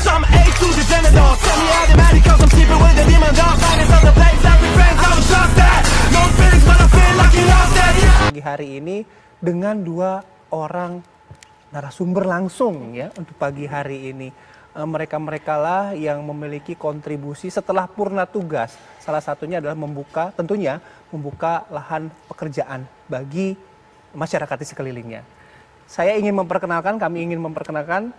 Some A to the genital. Tell me how the magic cause I'm sleeping with the demon dog. Finding some the place that we friends, I was just that. No feelings but I feel like you lost that. Pagi hari ini dengan dua orang narasumber langsung ya untuk pagi hari ini. Mereka-mereka lah yang memiliki kontribusi setelah purna tugas. Salah satunya adalah tentunya membuka lahan pekerjaan bagi masyarakat di sekelilingnya. Kami ingin memperkenalkan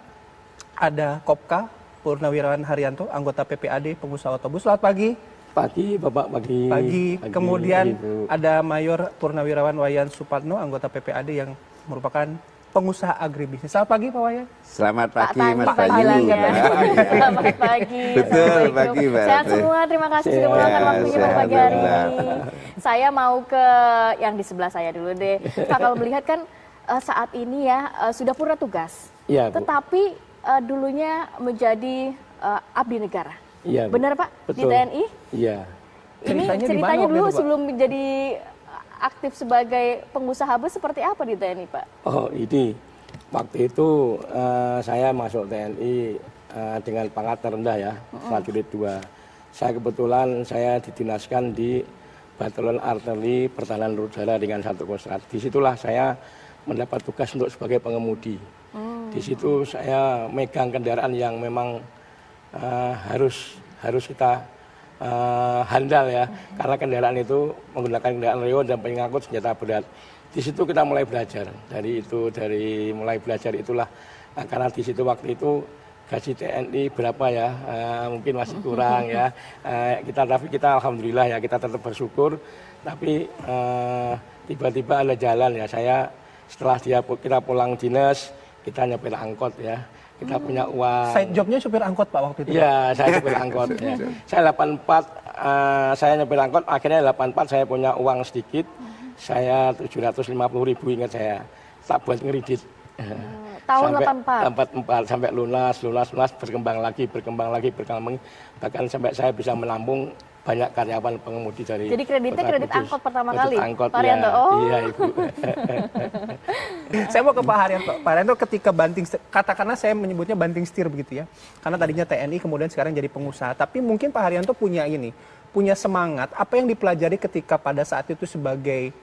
ada Kopka Purnawirawan Haryanto, anggota PPAD Pengusaha Otobus. Selamat pagi. Pagi, Bapak, pagi. Pagi. Kemudian ada Mayor Purnawirawan Wayan Supatno, anggota PPAD yang merupakan pengusaha agribisnis. Selamat pagi, Pak Wayan. Selamat pagi, Mas Bayu. Selamat pagi. Betul, pagi, Mbak. Sehat semua, terima kasih sudah meluangkan waktunya pada pagi hari ini. Saya mau ke yang di sebelah saya dulu deh. Pak, kalau melihat kan saat ini ya sudah purna tugas. Iya, Bu. Tetapi dulunya menjadi abdi negara. Iya, benar Pak? Betul. Di TNI? Iya. Ini ceritanya dulu sebelum menjadi aktif sebagai pengusaha bus seperti apa di TNI, Pak? Oh, ini waktu itu saya masuk TNI dengan pangkat terendah ya, prajurit 2. Saya didinaskan di Batalion Arteri Pertahanan Udara dengan 1 Kostrat. Disitulah saya mendapat tugas untuk sebagai pengemudi. Di situ saya megang kendaraan yang memang harus kita handal ya, karena kendaraan itu menggunakan kendaraan reon dan pengangkut senjata berat. Di situ kita mulai belajar. Dari mulai belajar itulah, karena di situ waktu itu gaji TNI berapa ya, mungkin masih kurang ya. Tapi kita alhamdulillah ya, kita tetap bersyukur. Tapi tiba-tiba ada jalan ya, setelah kita pulang dinas, kita nyopir angkot ya. Kita punya uang. Side jobnya supir angkot Pak waktu itu? Iya, saya supir angkot. Ya. Saya 84, saya nyopir angkot, akhirnya 84 saya punya uang sedikit. Saya 750.000 ingat saya. Tak buat ngeridit. Tahun sampai 84 sampai lunas, berkembang lagi. Bahkan sampai saya bisa menampung banyak karyawan pengemudi dari. Jadi kreditnya kredit angkot pertama kali? Angkot, Pak Haryanto. Ya. Oh. Iya, Ibu. Saya mau ke Pak Haryanto. Pak Haryanto ketika katakanlah saya menyebutnya banting setir begitu ya. Karena tadinya TNI kemudian sekarang jadi pengusaha. Tapi mungkin Pak Haryanto punya semangat. Apa yang dipelajari ketika pada saat itu sebagai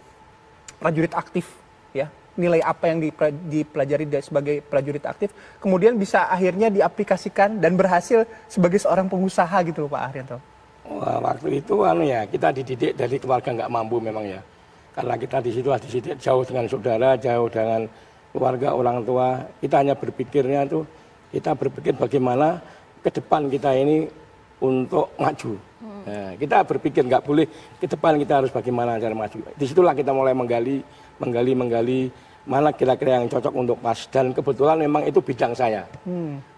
prajurit aktif ya? Nilai apa yang dipelajari sebagai prajurit aktif kemudian bisa akhirnya diaplikasikan dan berhasil sebagai seorang pengusaha gitu Pak Haryanto. Wah, waktu itu kita dididik dari keluarga nggak mampu memang ya. Karena kita dididik jauh dengan saudara, jauh dengan keluarga, orang tua. Kita hanya kita berpikir bagaimana ke depan kita ini untuk maju. Nah, kita berpikir nggak boleh ke depan, kita harus bagaimana cara maju. Disitulah kita mulai menggali mana kira-kira yang cocok untuk pas, dan kebetulan memang itu bidang saya.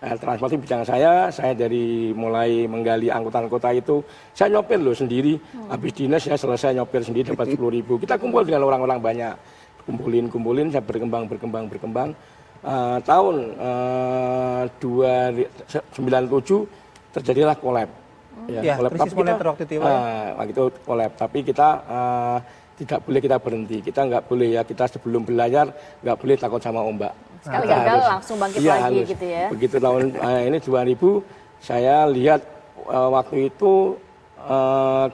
Transportasi bidang saya dari mulai menggali angkutan kota itu, saya nyopir loh sendiri, habis dinas saya selesai nyopir sendiri dapat 10.000, kita kumpul dengan orang-orang banyak, kumpulin, saya berkembang, tahun 97 terjadilah kolab. Ya, krisis moneter waktu itu. Waktu itu kolab, tapi kita tidak boleh kita berhenti, kita nggak boleh ya, kita sebelum belajar nggak boleh takut sama ombak. Sekali gagal langsung bangkit lagi gitu ya. Begitu tahun ini 2000 saya lihat waktu itu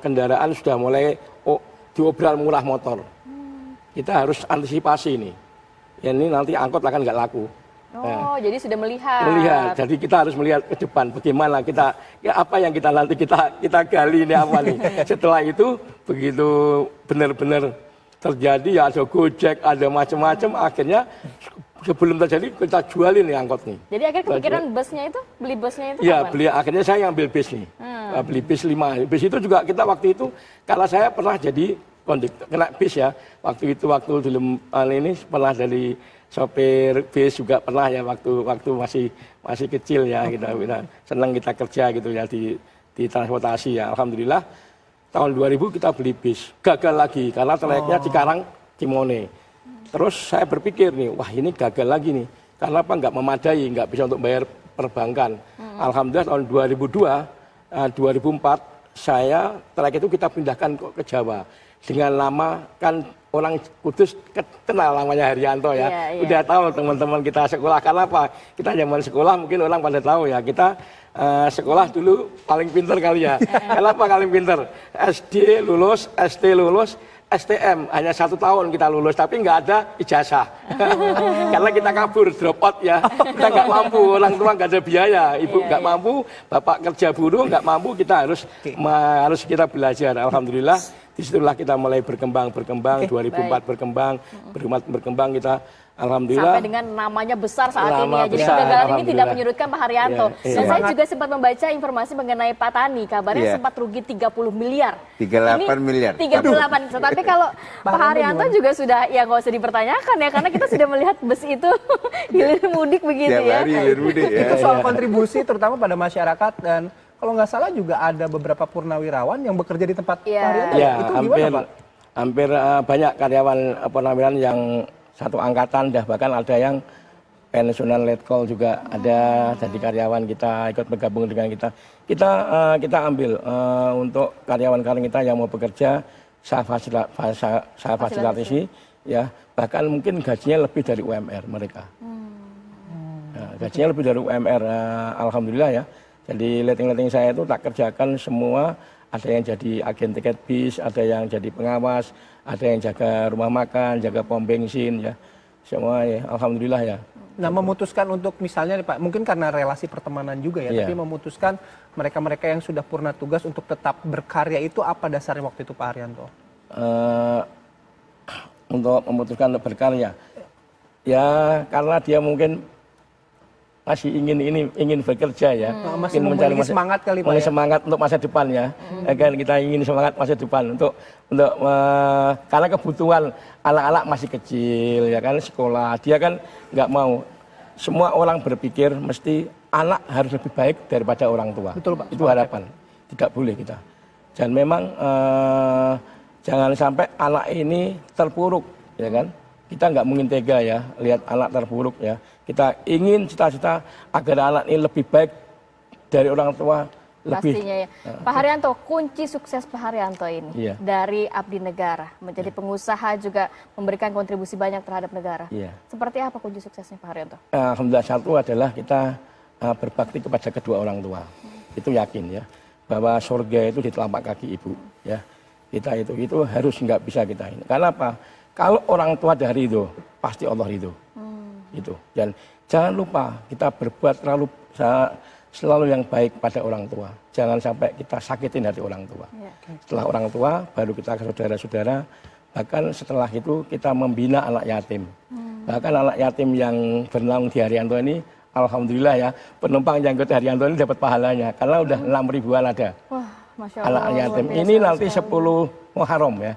kendaraan sudah mulai diobral murah motor. Kita harus antisipasi nih. Ya, ini nanti angkot akan nggak laku. Jadi sudah melihat. Jadi kita harus melihat ke depan bagaimana apa yang kita gali ini apa nih. Setelah itu begitu benar-benar terjadi ya, ada Gojek, ada macam-macam, akhirnya sebelum terjadi kita jualin nih angkot nih. Jadi akhirnya kepikiran beli busnya itu Iya, kapan? akhirnya saya ambil bis nih. Beli bis 5. Bis itu juga kita waktu itu, karena saya pernah jadi konduktor, kena bis ya. Waktu belum ini pernah dari sopir bis juga pernah ya, waktu masih kecil ya, kita senang kita kerja gitu ya di transportasi ya. Alhamdulillah tahun 2000 kita beli bis, gagal lagi karena trayeknya Cikarang Cimone. Terus saya berpikir nih, wah ini gagal lagi nih, karena apa, nggak memadai, nggak bisa untuk bayar perbankan. Alhamdulillah tahun 2004 saya trayek itu kita pindahkan ke Jawa dengan nama, kan orang Kudus kenal namanya Haryanto ya. Udah tahu teman-teman kita sekolah, karena apa? Kita zaman sekolah mungkin orang pada tahu ya, kita sekolah dulu paling pinter kali ya. Kenapa paling pinter? SD lulus, ST lulus, STM hanya 1 tahun kita lulus, tapi nggak ada ijazah. Karena kita kabur, drop out ya. Kita nggak mampu, orang tua nggak ada biaya, ibu nggak mampu, bapak kerja buruh nggak mampu, kita harus kita belajar. Alhamdulillah, disitulah kita mulai berkembang, 2004 berkembang kita. Alhamdulillah. Sampai dengan namanya besar saat ini ya. Jadi besar, kegagalan ini tidak menyurutkan Pak Haryanto. Iya, Dan saya juga sempat membaca informasi mengenai Pak Tani. Kabarnya Iya. sempat rugi 30 miliar. 38 miliar. 38. Tetapi kalau Pak Haryanto juga sudah, ya nggak usah dipertanyakan ya. Karena kita sudah melihat bus itu hilir mudik begitu Tiap ya. hari hilir mudik ya. Itu soal kontribusi terutama pada masyarakat, dan kalau nggak salah juga ada beberapa purnawirawan yang bekerja di tempat Iya. Pak Haryanto. Ya, Itu gimana, Pak? hampir banyak karyawan purnawirawan yang satu angkatan, dah bahkan ada yang pensiunan letkol juga ada, jadi karyawan kita ikut bergabung dengan kita. Kita ambil untuk karyawan-karyawan kita yang mau bekerja, saya fasilitasi ya, bahkan mungkin gajinya lebih dari UMR mereka. Nah, gajinya lebih dari UMR, alhamdulillah ya. Jadi letting-letting saya itu tak kerjakan semua, ada yang jadi agen tiket bis, ada yang jadi pengawas, ada yang jaga rumah makan, jaga pom bensin ya. Semua ya, alhamdulillah ya. Nah, memutuskan untuk misalnya nih, Pak, mungkin karena relasi pertemanan juga ya, Iya. tapi memutuskan mereka-mereka yang sudah purna tugas untuk tetap berkarya itu apa dasarnya waktu itu, Pak Haryanto? Untuk memutuskan untuk berkarya, ya karena dia mungkin masih ingin bekerja ya, Masih memiliki semangat kali, Pak, ya? semangat untuk masa depan ya. Kan kita ingin semangat masa depan untuk karena kebutuhan anak-anak masih kecil ya kan, sekolah, dia kan nggak mau. Semua orang berpikir mesti anak harus lebih baik daripada orang tua. Betul, Pak. Itu harapan, tidak boleh kita. Dan memang jangan sampai anak ini terpuruk ya kan. Kita nggak mungkin tega ya lihat anak terpuruk ya. Kita ingin cita-cita agar anak ini lebih baik dari orang tua. Pastinya ya. Pak Haryanto, kunci sukses Pak Haryanto ini Iya. dari abdi negara, menjadi pengusaha juga memberikan kontribusi banyak terhadap negara. Iya. Seperti apa kunci suksesnya Pak Haryanto? Alhamdulillah, satu adalah kita berbakti kepada kedua orang tua. Itu yakin ya bahwa surga itu di telapak kaki ibu ya. Kita itu harus nggak bisa kita ini. Karena apa? Kalau orang tua dah ridho, pasti Allah ridho. Itu. Dan jangan lupa kita berbuat selalu yang baik pada orang tua. Jangan sampai kita sakitin hati orang tua. Ya. Setelah orang tua, baru kita ke saudara-saudara. Bahkan setelah itu kita membina anak yatim. Bahkan anak yatim yang bernaung di Haryanto ini, alhamdulillah ya, penumpang yang ikut Haryanto ini dapat pahalanya. Karena udah 6 ribuan ada. Wah, Masya Allah. Anak yatim. luar biasa Ini nanti sekali. 10 Muharram ya.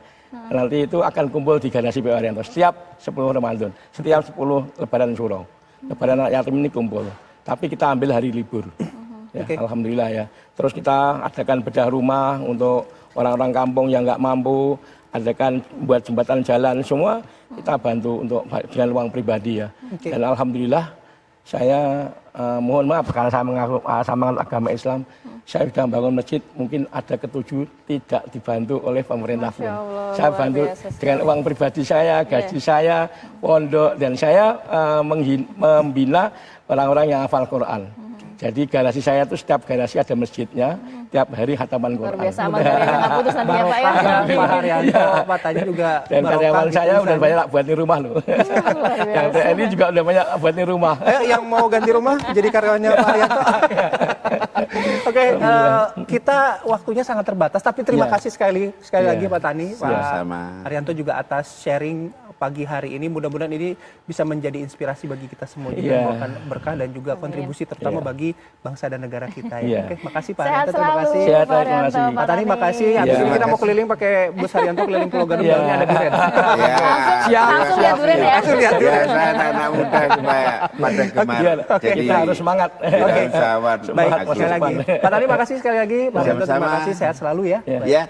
Nanti itu akan kumpul di garasi PO Haryanto setiap 10 Ramadan, setiap 10 Lebaran Suro. Lebaran anak yatim ini kumpul. Tapi kita ambil hari libur. Ya, alhamdulillah ya. Terus kita adakan bedah rumah untuk orang-orang kampung yang nggak mampu, adakan buat jembatan jalan, semua kita bantu untuk dengan uang pribadi ya. Dan alhamdulillah saya mohon maaf karena saya mengaku sama agama Islam, saya sudah membangun masjid, mungkin ada ketujuh tidak dibantu oleh pemerintah pun. Masya Allah, Saya luar bantu biasa sekali. dengan uang pribadi saya, gaji saya, pondok, dan saya membina orang-orang yang hafal Quran. Jadi garasi saya itu setiap garasi ada masjidnya, tiap hari khataman Luar Quran. biasa, amal dari yang nggak putus nanti ya Pak ya. Barokahnya Pak Haryanto, Pak Tani juga Dan karyawan barokah saya gitu udah misalnya. banyak buatin rumah loh. Yang TNI juga udah banyak buatin rumah. Ayo yang mau ganti rumah jadi karyawannya Pak Haryanto. Oke, kita waktunya sangat terbatas, tapi terima Iya. kasih sekali Iya. lagi Pak Tani, Pak Sama-sama. Haryanto juga atas sharing pagi hari ini. Mudah-mudahan ini bisa menjadi inspirasi bagi kita semua juga, Iya. membawakan berkah dan juga kontribusi terutama Iya. bagi bangsa dan negara kita ya. Iya. Oke, makasih Pak Sehat Haryanto, terima selalu kasih. Sehat, Pak terima Haryanto, kasih. Pak Tani makasih. Habis Iya. ini kita mau keliling pakai bus Haryanto keliling Pulau Gadung, Iya. dalamnya ada durian. Ya. Langsung lihat durian ya. Langsung lihat durian. Biasa anak muda supaya pada gemar. Iya, Jadi kita harus semangat. kita usahawan. Baik, Semangat sekali lagi. Pak Tani makasih sekali lagi. Pak Haryanto terima Sama-sama. kasih, sehat selalu ya. Ya.